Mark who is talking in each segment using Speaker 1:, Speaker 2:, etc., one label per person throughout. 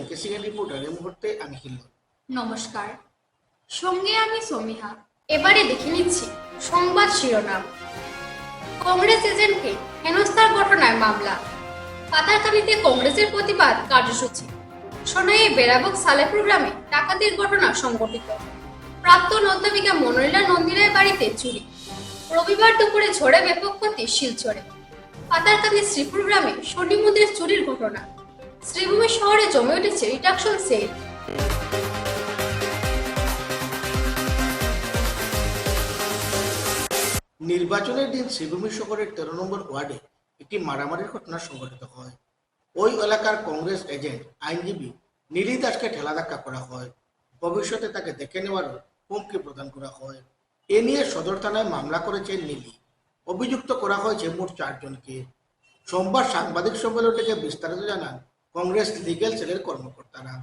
Speaker 1: Casing reporter এই মুহূর্তে আমি হিল্লন।
Speaker 2: নমস্কার, সঙ্গে আমি সমীহা। এবারে দেখে নিচ্ছি সংবাদ শিরোনাম। কংগ্রেস এজেন্টকে হেনস্থার ঘটনায় মামলা। পাতারকান্দিতে কংগ্রেসের প্রতিবাদ কার্যসূচি। সোনাইয়ে বেড়াবক সালেপুর গ্রামে ডাকাতির ঘটনা সংঘটিত। প্রাক্তন অধ্যাপিকা মনোনীলা নন্দিরায় বাড়িতে চুরি। রবিবার দুপুরে ঝড়ে ব্যাপক ক্ষতি শিলচরে। পাতারকান্দি শ্রীপুর গ্রামে শনি মন্দির চুরির ঘটনা। শ্রীভূমি শহরে জমে উঠেছে রিডাকশন সেল।
Speaker 1: নির্বাচনের দিন শ্রীভূমি শহরের 13 নম্বর ওয়ার্ডে একটি মারামারির ঘটনা সংঘটিত হয়। ওই এলাকার কংগ্রেস এজেন্ট আইনজীবী নীলি দাসকে ঠেলাধাক্কা করা হয়। ভবিষ্যতে তাকে দেখে নেওয়ারও হুমকি প্রদান করা হয়। এ নিয়ে সদর থানায় মামলা করেছেন নীলি। অভিযুক্ত করা হয়েছে মোট 4 জনকে। সোমবার সাংবাদিক সম্মেলন থেকে বিস্তারিত জানান কংগ্রেস লিগ্যাল সেলের কর্মকর্তারা।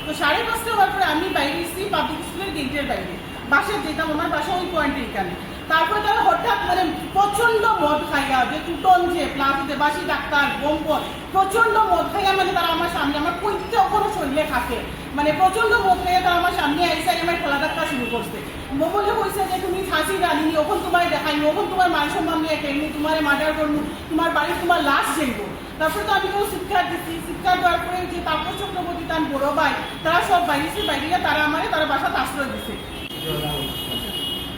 Speaker 3: তো 5:30 হওয়ার পরে আমি বাইরে এসেছি পাবলিক স্কুলের গেটের বাইরে, বাসায় যেতাম, আমার বাসা ওই পয়েন্টের এখানে। তারপরে তারা হঠাৎ মানে প্রচন্ড মদ খাইয়া, যে টুটন যে প্লাস বাসি ডাক্তার বোম্পর প্রচন্ড মদ খাইয়া, মানে তারা আমার সামনে, আমার কইতে ওখানে শরীরে থাকে, মানে প্রচন্ড মদ খাইয়া তারা আমার সামনে আইসে আমার খেলা ধাক্কা শুরু করছে। বলে কইছে যে তুমি ফাঁসি রানি, ওখান তোমার দেখাই, ওখান তোমার মান সম্মান নিয়ে কেমনি, তোমার মার্ডার করবো, তোমার বাড়ি তোমার লাশ যাইবো। তারপরে তো আমি কেউ শিক্ষার দিচ্ছি, শিক্ষা দেওয়ার পরে যে তাপস চক্রবর্তী তার বড় ভাই, তারা সব বাইরেছে, বাইরে তারা আমারে তারা বাসাতে আশ্রয় দিচ্ছে।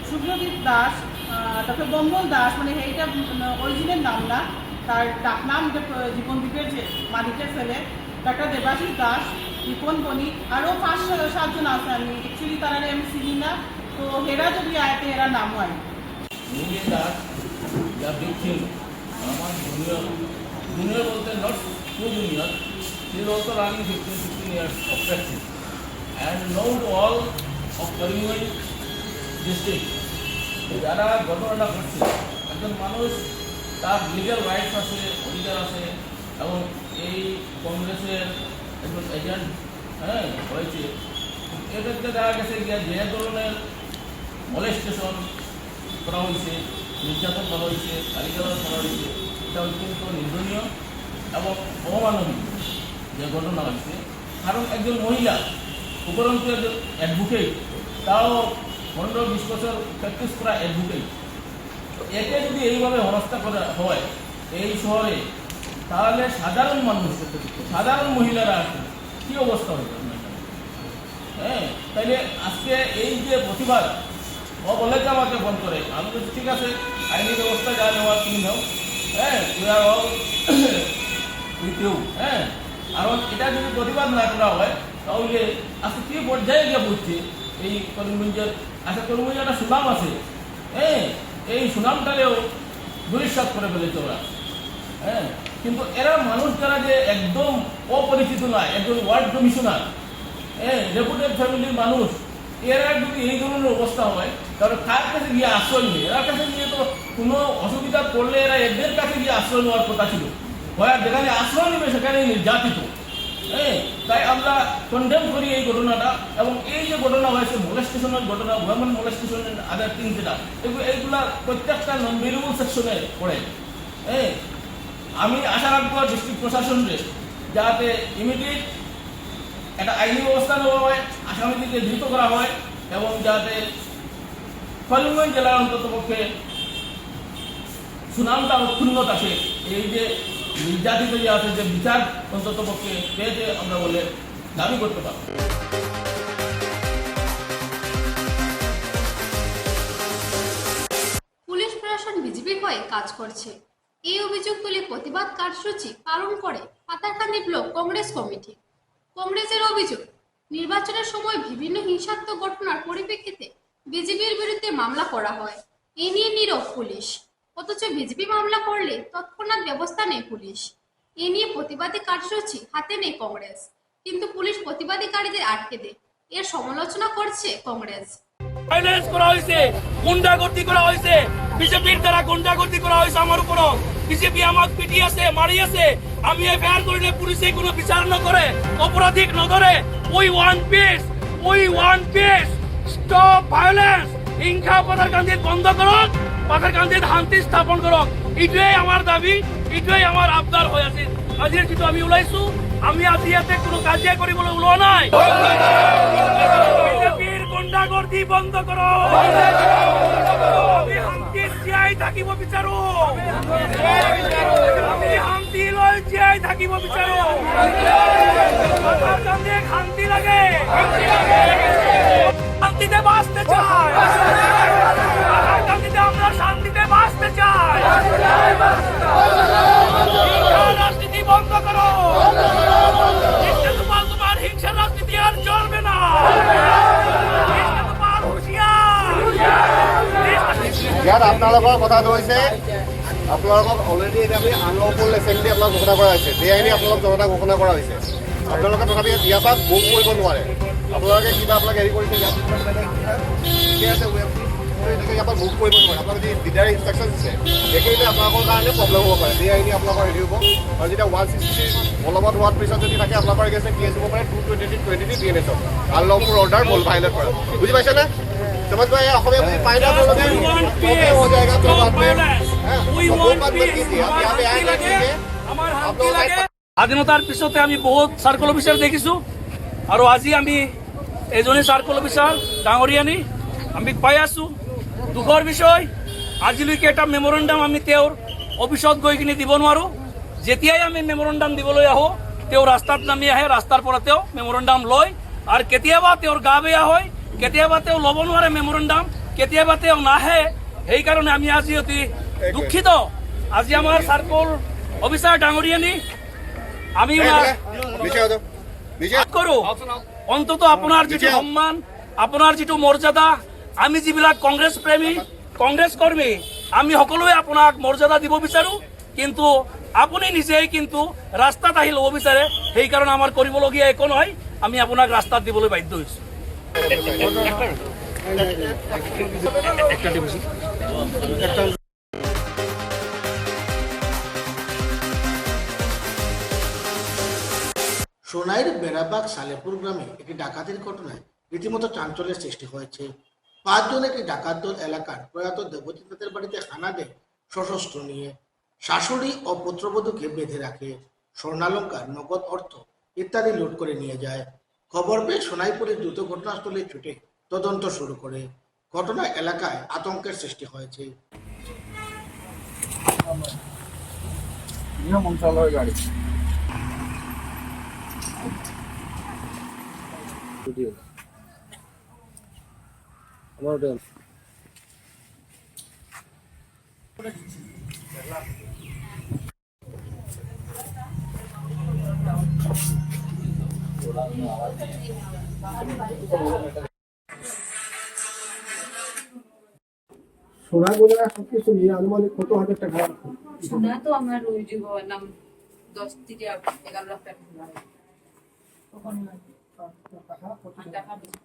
Speaker 3: সুব্রদীপ দাস, তারপরে বম্বল দাস, মানে এইটা অরিজিনাল নাম না, তার ডাক নাম জীবনদীপের যে মালিকের ছেলে, ডাক্তার দেবাশিস দাস, রিপন বণিক, আরও 5-7 জন আছে। আমি অ্যাকচুয়ালি তারা আমি চিনি না, তো এরা যদি আয়তে এরা নাম হয়।
Speaker 4: দাস যা দেখছেন আমার junior বলতে not too junior, he is also running 15-16 years of practice and known to all of Karimganj district. যারা ঘটনাটা ঘটছে, একজন মানুষ তার লিগ্যাল রাইটস আছে, অধিকার আছে, এবং এই কংগ্রেসের একজন এজেন্ট হয়েছে। এক্ষেত্রে দেখা গেছে যে ধরনের মলেস্টেশন করা হয়েছে, নির্যাতন করা হয়েছে, গালিগালাজ করা হয়েছে, এটা অত্যন্ত নিন্দনীয় এবং অমানবিক যে ঘটনা হয়েছে। কারণ একজন মহিলা, উপরন্তু একজন অ্যাডভোকেট, তাও 15-20 বছর প্র্যাকটিস করা অ্যাডভোকেট, একে যদি এইভাবে হেনস্থা করা হয় এই শহরে, তাহলে সাধারণ মানুষ, সাধারণ মহিলারা আসলে কী অবস্থা হবে? তাইলে আজকে এই যে প্রতিবাদ, ও বলে যে আমাকে ফোন করে, আমি বলছি ঠিক আছে, আইনি ব্যবস্থা যা নেওয়ার তুমি নাও, we are all with you. কারণ এটা যদি প্রতিবাদ না করা হয়, তাহলে আজকে কী পর্যায়ে গিয়ে পড়ছে এই করিমগঞ্জের। আচ্ছা, করিমগঞ্জের একটা সুনাম আছে, এই সুনামটাকেও দুরিশ্বাস করে ফেলেছে ওরা। কিন্তু এরা মানুষ যারা যে একদম অপরিচিত নয়, একজন ওয়ার্ড কমিশনার, রেপুটেড ফ্যামিলির মানুষ, এরা যদি এই ধরনের অবস্থা হয়, তাহলে কার কাছে গিয়ে আশ্রয় নেবে? এরা কাছে গিয়ে তো কোনো অসুবিধা পড়লে এরা এদের কাছে গিয়ে আশ্রয় নেওয়ার কথা ছিল, হয় যেখানে আশ্রয় নেবে সেখানে নির্যাতিত। তাই আমরা কন্ডেম করি এই ঘটনাটা। এবং এই যে ঘটনা হয়েছে মোলেস্টেশনের ঘটনা, ওমেন মোলেস্টেশনের আদার থিং, যেটা এইগুলা প্রত্যেকটা নন ভেরিয়েবল সেকশনে পড়ে। আমি আশা রাখবো ডিস্ট্রিক্ট প্রশাসনকে যাতে ইমিডিয়েট একটা আইনি ব্যবস্থা নেওয়া হয়, আসামিদেরকে ধৃত করা হয়, এবং যাতে করিমগঞ্জ জেলার অন্ততপক্ষে সুনামটা অক্ষুণ্ণ থাকে। এই যে নির্যাতিত যে আছে, যে বিচার অন্ততপক্ষে পেয়েছে আমরা বলে দাবি করতে পারব।
Speaker 2: পুলিশ প্রশাসন বিজেপির হয়ে কাজ করছে, এই অভিযোগ তুলে প্রতিবাদ কার্যসূচি পালন করে পাতারকান্দি ব্লক কংগ্রেস কমিটি। কংগ্রেসের অভিযোগ, নির্বাচনের সময় বিভিন্ন হিংসাত্মক ঘটনার পরিপ্রেক্ষিতে বিজেপির বিরুদ্ধে মামলা করা হয়, এ নিয়ে নীরব পুলিশ। অথচ বিজেপি মামলা করলে তৎক্ষণাৎ ব্যবস্থা নেই পুলিশ। এ নিয়ে প্রতিবাদী কার্যসূচি হাতে নেই কংগ্রেস, কিন্তু পুলিশ প্রতিবাদীকারীদের আটকে দেয়। এর সমালোচনা করছে কংগ্রেস।
Speaker 5: ভায়োলেন্স করা হয়েছে, গুন্ডাগর্দি করা হয়েছে, বিজেপির দ্বারা গুন্ডাগর্দি করা হয়েছে আমার উপর। বিজেপি আমাকে পিটিয়েছে, মারিয়েছে। আমি এফআইআর করলে পুলিশে কোনো বিচার না করে, অপরাধীক না ধরে। We want piece, stop violence. হিংসা পাথারকান্দিত বন্ধ করক, পাথারকান্দিত শান্তি স্থাপন করক। এইটোৱে আমাৰ দাবী, এইটোৱে আমাৰ আবদাৰ হৈ আছিল। আজিৰ যিটো আমি ওলাইছো, আমি আজি ইয়াতে কোনো কাজিয়া কৰিবলৈ ওলোৱা নাই। বিজেপিৰ গুণ্ডাগৰ্দি বন্ধ কৰক। আমি শান্তিত জীয়াই থাকিব বিচাৰো। আমি শান্তি লৈ জীয়াই থাকিব বিচাৰো। পাথারকান্দিক শান্তি লাগে, শান্তিতে বাঁচতে চাই। পাথারকান্দিতে আমরা শান্তিতে বাঁচতে চাই। হিংসার রাজনীতি বন্ধ করো। তোমার হিংসার রাজনীতি আর চলবে না। তোমার হুঁশিয়ার।
Speaker 6: ইয়াত আপোনালোকৰ কথাটো হৈছে আপোনালোকক অলৰেডি এতিয়া আমি আনলফুল এছেম্বলি আপোনাক ঘোষণা কৰা হৈছে, বেআইনী আপোনালোক জনতা ঘোষণা কৰা হৈছে। আপোনালোকে তথাপি ইয়াৰ পৰা বুক কৰিব নোৱাৰে। আপোনালোকে কিবা আপোনাক হেৰি কৰিছে, ইয়াত ঠিকে আছে, ইয়াৰ পৰা বুক কৰিব নোৱাৰে। আপোনালোকে যি লিডাৰ ইনষ্ট্ৰাকশ্যন দিছে সেইখিনিতে আপোনালোকৰ কাৰণে প্ৰব্লেম হ'ব পাৰে, বেআইনী আপোনালোকৰ হেৰি হ'ব। আৰু যেতিয়া 160 বলবৎ হোৱাৰ পিছত যদি থাকে আপোনালোকৰ এগেইনষ্টে কেছ হ'ব পাৰে 220 DNSত আনলফুল অৰ্ডাৰ ভাইলেট কৰা। বুজি পাইছেনে? समझ में आया? অসমীয়া বুজি পাই না আপোনালোকে? हो जाएगा तो बाद में
Speaker 5: We want peace. স্বাধীনতাৰ পিছতে আমি বহুত চাৰ্কল অফিচাৰ দেখিছো, আৰু আজি আমি এজনী চাৰ্কল অফিচাৰ ডাঙৰীয়ানী আমি পাই আছো। দুখৰ বিষয়, আজিলৈকে এটা মেমৰেণ্ডাম আমি তেওঁৰ অফিচত গৈ কিনে দিব নোৱাৰো। যেতিয়াই আমি মেমৰেণ্ডাম দিবলৈ আহোঁ, তেওঁ ৰাস্তাত নামি আহে, ৰাস্তাৰ পৰা তেওঁ মেমৰেণ্ডাম লয়। আৰু কেতিয়াবা তেওঁৰ গা বেয়া হয়, কেতিয়াবা তেওঁ ল'ব নোৱাৰে মেমৰেণ্ডাম, কেতিয়াবা তেওঁ নাহে। সেইকাৰণে আমি আজি অতি দুখিত। আজি আমাৰ চাৰ্কল অফিচাৰ ডাঙৰীয়ানী আমি কৰো, অন্তত আপোনাৰ যিটো সন্মান, আপোনাৰ যিটো মৰ্যাদা, আমি যিবিলাক কংগ্ৰেছ প্ৰেমী, কংগ্ৰেছ কৰ্মী, আমি সকলোৱে আপোনাক মৰ্যাদা দিব বিচাৰো। কিন্তু আপুনি নিজেই কিন্তু ৰাস্তাত আহি ল'ব বিচাৰে, সেইকাৰণে আমাৰ কৰিবলগীয়া একো নহয়, আমি আপোনাক ৰাস্তাত দিবলৈ বাধ্য হৈছো।
Speaker 1: সোনাইর বেড়াবাগ সালেপুর গ্রামে একটি ডাকাতির ঘটনায় রীতিমতো চাঞ্চল্যের সৃষ্টি হয়েছে। 5 জন একটি ডাকাত দল এলাকার প্রয়াত দেবতীনাথের বাড়িতে হানা দেয় সশস্ত্র নিয়ে। শাশুড়ি ও পুত্রবধূকে বেঁধে রাখে, স্বর্ণালঙ্কার, নগদ অর্থ ইত্যাদি লুট করে নিয়ে যায়। খবর পেয়ে সোনাই পুলিশ দ্রুত ঘটনাস্থলে ছুটে তদন্ত শুরু করে। ঘটনায় এলাকায় আতঙ্কের সৃষ্টি হয়েছে।
Speaker 7: সোনা গোলা সবকিছু নিয়ে আনুমানিক কত হাজার টাকা?
Speaker 8: সোনা তো আমার ওই যে নাম 10 থেকে 11 লাখ টাকা সোনা হয়। তখন টাকা বেশি।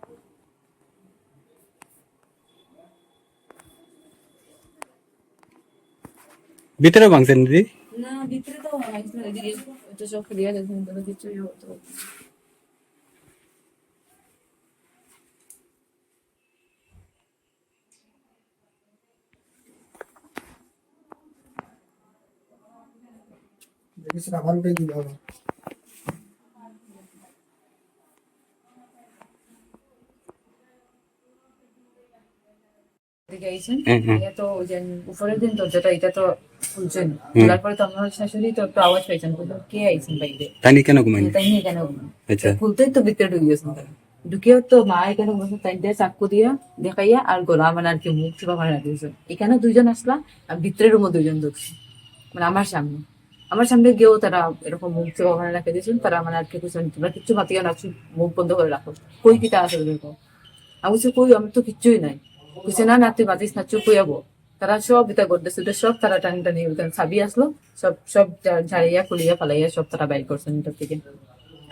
Speaker 9: ভিতরে ভাঙছেন দিদি?
Speaker 8: না ভিতরে তো এদিকে তো সব ক্লিয়ার আছে, কিন্তু কিছুই হতো।
Speaker 7: দেখিস রাভানটাই দিতে হবে।
Speaker 8: এটা তো যে উপরের দিন তো যেটা এটা তো খুলছেন, তারপরে তো আমার শাশুড়ি তো একটু আওয়াজ পাইছেন, কে আইছেন বাইরে,
Speaker 9: তাই কেন ঘুমাই?
Speaker 8: তাই নিয়ে কেন
Speaker 9: আচ্ছা,
Speaker 8: খুলতেই তো ভিতরে ঢুকে গেছেন। ঢুকিয়েও তো মা এখানে বসে তাই দিয়ে চাকু দিয়া দেখাইয়া আর গলা মানে আর কি মুখ চিপা মারা দিয়েছে। এখানে 2 জন আসলা, আর ভিতরের রুমে 2 জন ঢুকছে, মানে আমার সামনে গিয়েও তারা এরকম মুখ চিপা মারা রেখে দিয়েছেন। তারা মানে আর কি বুঝছেন, তোমরা কিচ্ছু মাতিও না, মুখ বন্ধ করে রাখো, কই কিটা আছে এরকম। আমি বলছি কই, আমি তো কিচ্ছুই নাই। বুঝছে না, তুই মাতিস না, চুপ হইয়াবো। তারা সব এটা করতেছে, সব তারা টানি টানি ছাবি আসলো, সব ঝাড়িয়া খুলিয়া ফালাইয়া সব তারা বাইর করছেন এটার থেকে।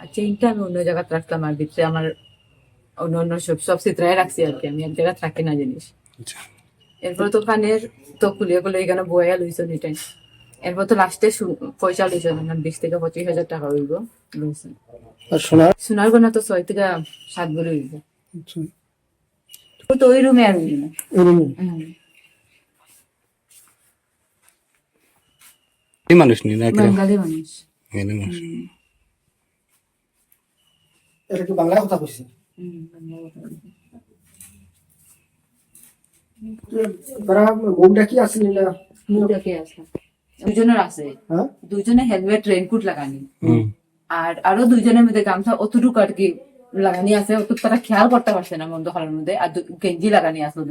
Speaker 8: আর চেইনটা আমি অন্য জায়গায় রাখলাম, আর ভিতরে আমার অন্য সব চিত্রায় রাখছি আর কি, আমি এক জায়গায় রাখি না জিনিস। এরপরে তো কানের তো খুলিয়ে এখানে বয়া লইছ এটাই। এরপর তো লাস্টে পয়সা লইছ, 20 থেকে 25 হাজার টাকা হইব লইছেন।
Speaker 7: আর সোনার
Speaker 8: সোনার গয়না তো 6 থেকে 7 বলে হইব। ও তো ওই রুমে আর ওই রুমে
Speaker 7: এরকম
Speaker 9: এই মানুষ নি না
Speaker 8: বাঙালি মানুষ।
Speaker 7: এটা কি বাংলায় কথা কইছে তারা বউটা কি আসেন না
Speaker 8: মুখটাকে আসলাম দুজনের আছে,
Speaker 7: হ্যাঁ
Speaker 8: দুজনে হেলমেট রেইনকোট লাগানি, আর আরো দুইজনের মধ্যে গামছা অতটুকু আর কি লাগানি আছে, অতটুকু তারা খেয়াল করতে পারছে না মন্দ হলের মধ্যে। আর গেঞ্জি লাগানি আসলো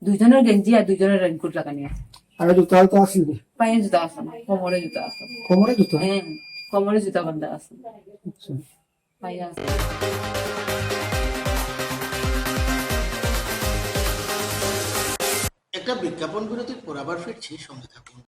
Speaker 8: দুইজনের গেঞ্জি আর দুইজনের রেইনকোট লাগানি আছে।
Speaker 7: আর জুতা তো আসেন
Speaker 8: পায়ে জুতা আছে না, কোমরে জুতা আছে।
Speaker 7: কোমরে জুতা
Speaker 8: হ্যাঁ কোমরে জুতা বান্ধা আছে,
Speaker 7: আচ্ছা
Speaker 8: পায়ে আছে।
Speaker 1: একটা বিজ্ঞাপন বিরতির পর আবার ফিরছি, সঙ্গে থাকুন।